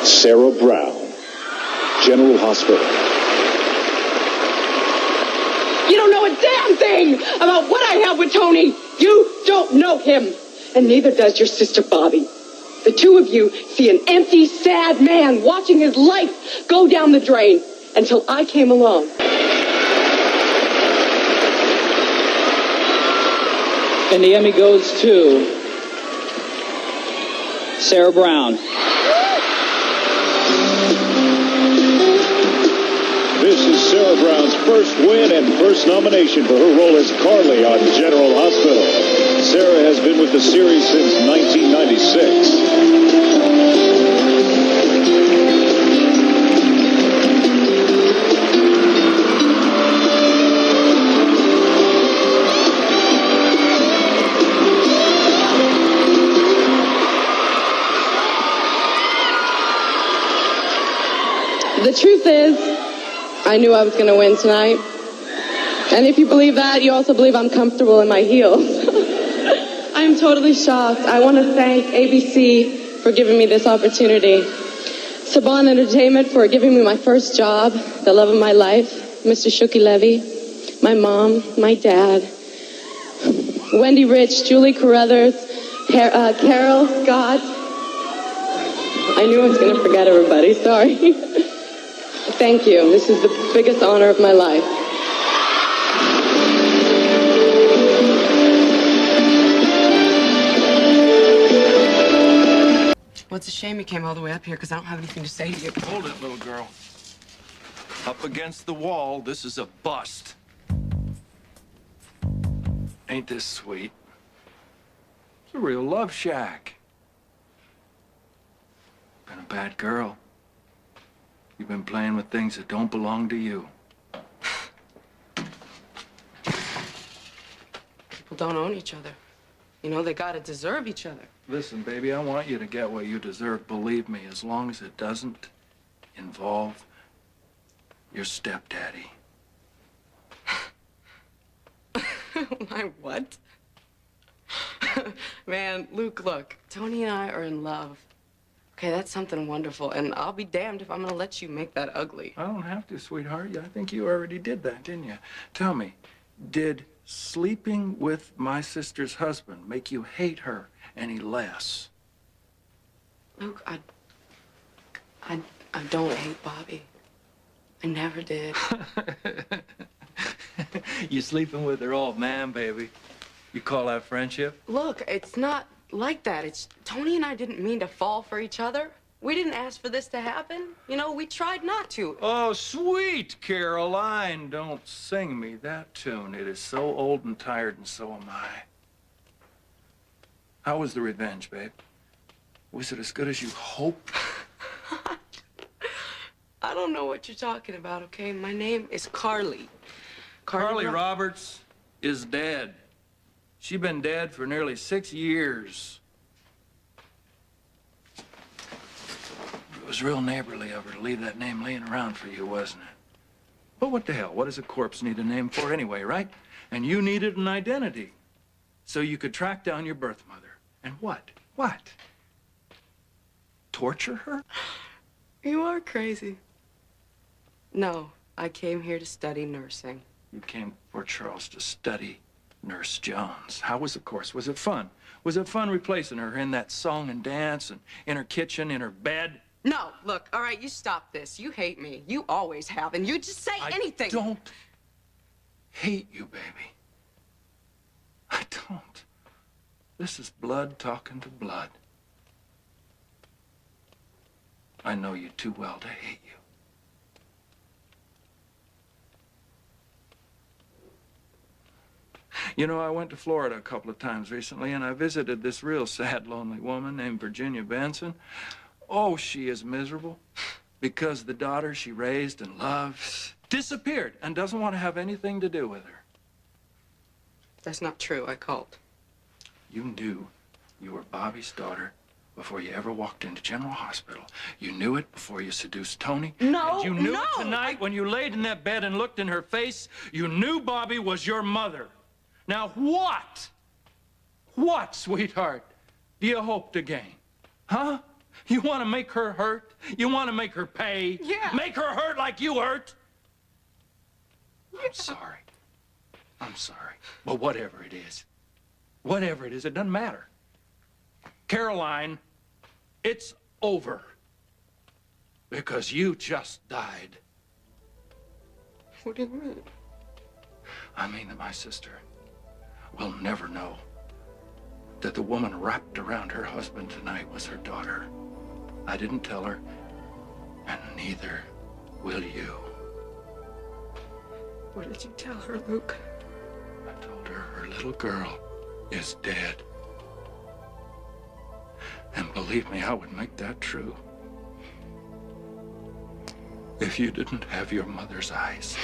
Sarah Brown, General Hospital. You don't know a damn thing about what I have with Tony. You don't know him. And neither does your sister Bobbie. The two of you see an empty, sad man watching his life go down the drain until I came along. And the Emmy goes to Sarah Brown. This is Sarah Brown's first win and first nomination for her role as Carly on General Hospital. Sarah has been with the series since 1996. The truth is, I knew I was going to win tonight. And if you believe that, you also believe I'm comfortable in my heels. I'm totally shocked. I want to thank ABC for giving me this opportunity. Saban Entertainment for giving me my first job, the love of my life, Mr. Shuki Levy, my mom, my dad, Wendy Rich, Julie Carruthers, Carol Scott. I knew I was going to forget everybody, sorry. Thank you. This is the biggest honor of my life. Well, it's a shame you came all the way up here because I don't have anything to say to you. Hold it, little girl. Up against the wall, this is a bust. Ain't this sweet? It's a real love shack. Been a bad girl. You've been playing with things that don't belong to you. People don't own each other. You know, they gotta deserve each other. Listen, baby, I want you to get what you deserve, believe me, as long as it doesn't involve your stepdaddy. My what? Man, Luke, look, Tony and I are in love. Okay, that's something wonderful, and I'll be damned if I'm gonna let you make that ugly. I don't have to, sweetheart. I think you already did that, didn't you? Tell me, did sleeping with my sister's husband make you hate her any less? Luke, I don't hate Bobbie. I never did. You sleeping with her old man, baby. You call that friendship? Look, it's not like that. It's Tony and I didn't mean to fall for each other. We didn't ask for this to happen. You know, we tried not to. Oh, sweet Caroline, don't sing me that tune. It is so old and tired, and so am I. How was the revenge, babe? Was it as good as you hoped? I don't know what you're talking about, okay? My name is Carly. Carly Roberts is dead. She's been dead for nearly 6 years. It was real neighborly of her to leave that name laying around for you, wasn't it? But what the hell? What does a corpse need a name for anyway, right? And you needed an identity so you could track down your birth mother. And what? What? Torture her? You are crazy. No, I came here to study nursing. You came for Charles to study Nurse Jones. How was the course? Was it fun? Was it fun replacing her in that song and dance and in her kitchen, in her bed? No, look, all right, you stop this. You hate me. You always have, and you just say anything. I don't hate you, baby. I don't. This is blood talking to blood. I know you too well to hate you. You know, I went to Florida a couple of times recently, and I visited this real sad, lonely woman named Virginia Benson. Oh, she is miserable because the daughter she raised and loved disappeared and doesn't want to have anything to do with her. That's not true. I called. You knew you were Bobbie's daughter before you ever walked into General Hospital. You knew it before you seduced Tony. No, and you knew it tonight when you laid in that bed and looked in her face. You knew Bobbie was your mother. Now what, sweetheart, do you hope to gain? Huh? You want to make her hurt? You want to make her pay? Yeah. Make her hurt like you hurt? I'm sorry. I'm sorry. But whatever it is, it doesn't matter. Caroline, it's over. Because you just died. What do you mean? I mean that my sister will never know that the woman wrapped around her husband tonight was her daughter. I didn't tell her, and neither will you. What did you tell her, Luke? I told her her little girl is dead. And believe me, I would make that true. If you didn't have your mother's eyes.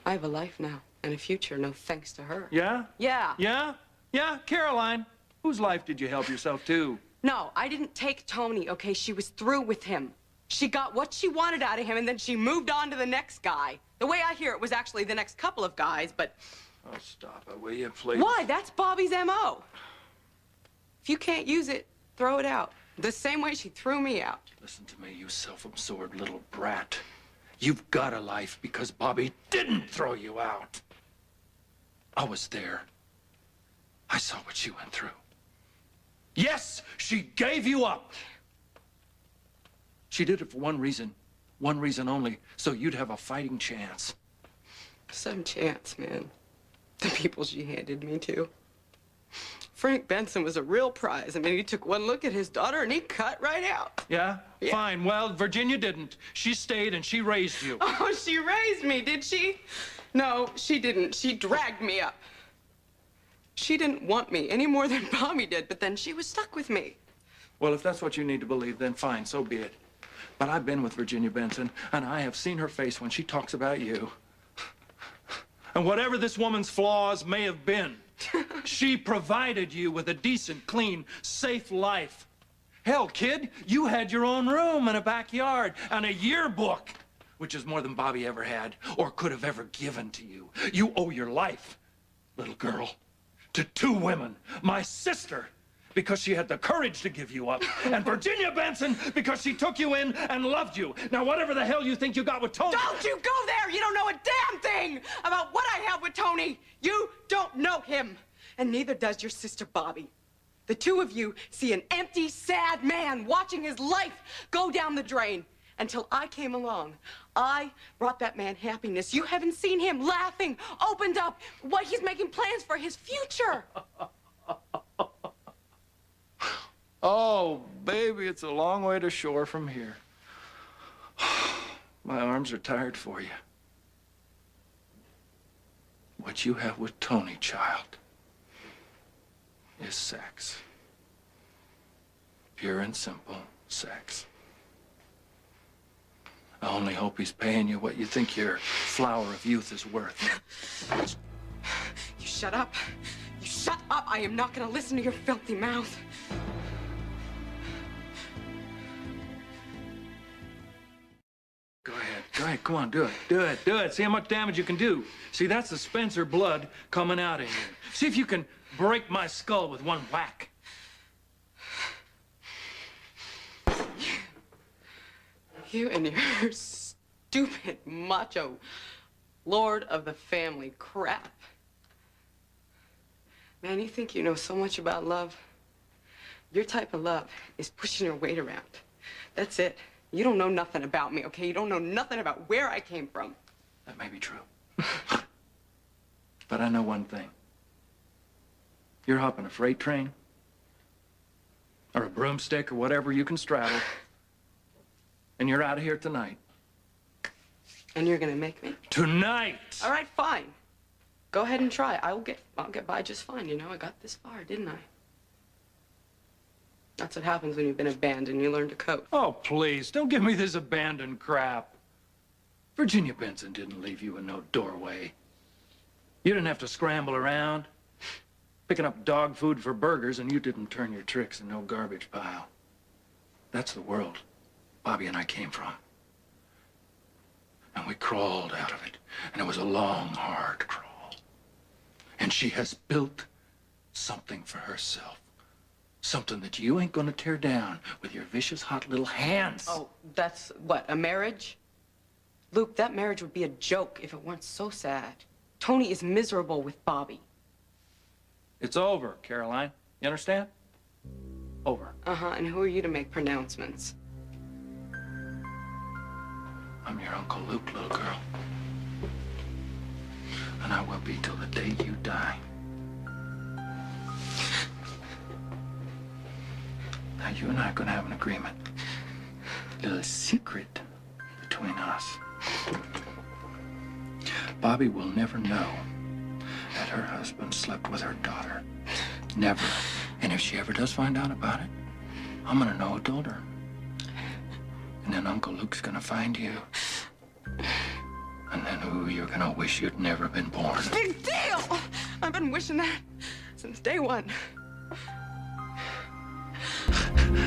I have a life now and a future, no thanks to her. Yeah? Yeah. Yeah? Yeah? Caroline, whose life did you help yourself to? No, I didn't take Tony, okay? She was through with him. She got what she wanted out of him, and then she moved on to the next guy. The way I hear it was actually the next couple of guys, but... Oh, stop it, will you, please? Why? That's Bobbie's M.O. If you can't use it, throw it out. The same way she threw me out. Listen to me, you self-absorbed little brat. You've got a life because Bobbie didn't throw you out. I was there. I saw what she went through. Yes, she gave you up. She did it for one reason only, so you'd have a fighting chance. Some chance, man. The people she handed me to. Frank Benson was a real prize. I mean, he took one look at his daughter and he cut right out. Yeah? Yeah. Fine. Well, Virginia didn't. She stayed and she raised you. Oh, she raised me, did she? No, she didn't. She dragged me up. She didn't want me any more than Bobbie did, but then she was stuck with me. Well, if that's what you need to believe, then fine, so be it. But I've been with Virginia Benson, and I have seen her face when she talks about you. And whatever this woman's flaws may have been, she provided you with a decent, clean, safe life. Hell, kid, you had your own room and a backyard and a yearbook, which is more than Bobbie ever had or could have ever given to you. You owe your life, little girl, to two women. My sister, because she had the courage to give you up, and Virginia Benson, because she took you in and loved you. Now, whatever the hell you think you got with Tony... Don't you go there! You don't know a damn thing about what I have with Tony! You don't know him! And neither does your sister Bobbie. The two of you see an empty, sad man watching his life go down the drain. Until I came along, I brought that man happiness. You haven't seen him laughing, opened up, what he's making plans for his future. Oh, baby, it's a long way to shore from here. My arms are tired for you. What you have with Tony, child, is sex. Pure and simple sex. I only hope he's paying you what you think your flower of youth is worth. You shut up. You shut up. I am not going to listen to your filthy mouth. Go ahead, come on, do it. See how much damage you can do. See, that's the Spencer blood coming out of you. See if you can break my skull with one whack. You and your stupid, macho, lord of the family crap. Man, you think you know so much about love? Your type of love is pushing your weight around. That's it. You don't know nothing about me, okay? You don't know nothing about where I came from. That may be true. But I know one thing. You're hopping a freight train, or a broomstick, or whatever you can straddle, and you're out of here tonight. And you're gonna make me? Tonight! All right, fine. Go ahead and try. I'll get by just fine, you know? I got this far, didn't I? That's what happens when you've been abandoned. You learn to cope. Oh, please, don't give me this abandoned crap. Virginia Benson didn't leave you in no doorway. You didn't have to scramble around, picking up dog food for burgers, and you didn't turn your tricks in no garbage pile. That's the world Bobbie and I came from. And we crawled out of it, and it was a long, hard crawl. And she has built something for herself. Something that you ain't gonna tear down with your vicious, hot little hands. Oh, that's what, a marriage? Luke, that marriage would be a joke if it weren't so sad. Tony is miserable with Bobbie. It's over, Caroline. You understand? Over. Uh-huh, and who are you to make pronouncements? I'm your Uncle Luke, little girl. And I will be till the day you die. Now, you and I are gonna have an agreement. A little secret between us. Bobbie will never know that her husband slept with her daughter. Never. And if she ever does find out about it, I'm gonna know who told her. And then Uncle Luke's gonna find you. And then who you're gonna wish you'd never been born. Big deal! I've been wishing that since day one.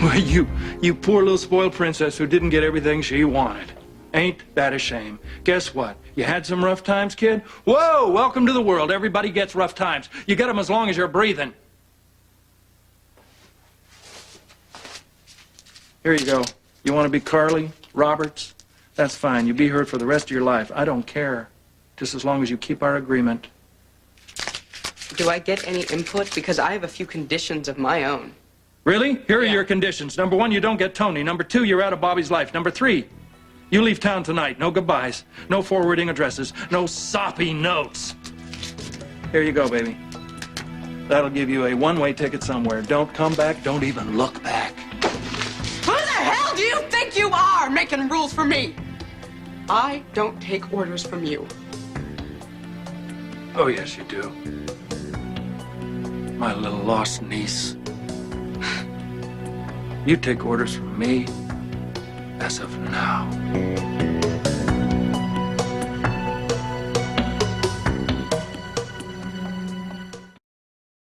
Well, you poor little spoiled princess who didn't get everything she wanted. Ain't that a shame? Guess what? You had some rough times, kid? Whoa, welcome to the world. Everybody gets rough times. You get them as long as you're breathing. Here you go. You want to be Carly Roberts? That's fine. You be her for the rest of your life. I don't care. Just as long as you keep our agreement. Do I get any input? Because I have a few conditions of my own. Really? Here are Yeah. your conditions. Number 1, you don't get Tony. Number 2, you're out of Bobbie's life. Number 3, you leave town tonight. No goodbyes. No forwarding addresses. No soppy notes. Here you go, baby. That'll give you a one-way ticket somewhere. Don't come back. Don't even look back. Who the hell do you think you are making rules for me? I don't take orders from you. Oh, yes, you do. My little lost niece. You take orders from me as of now.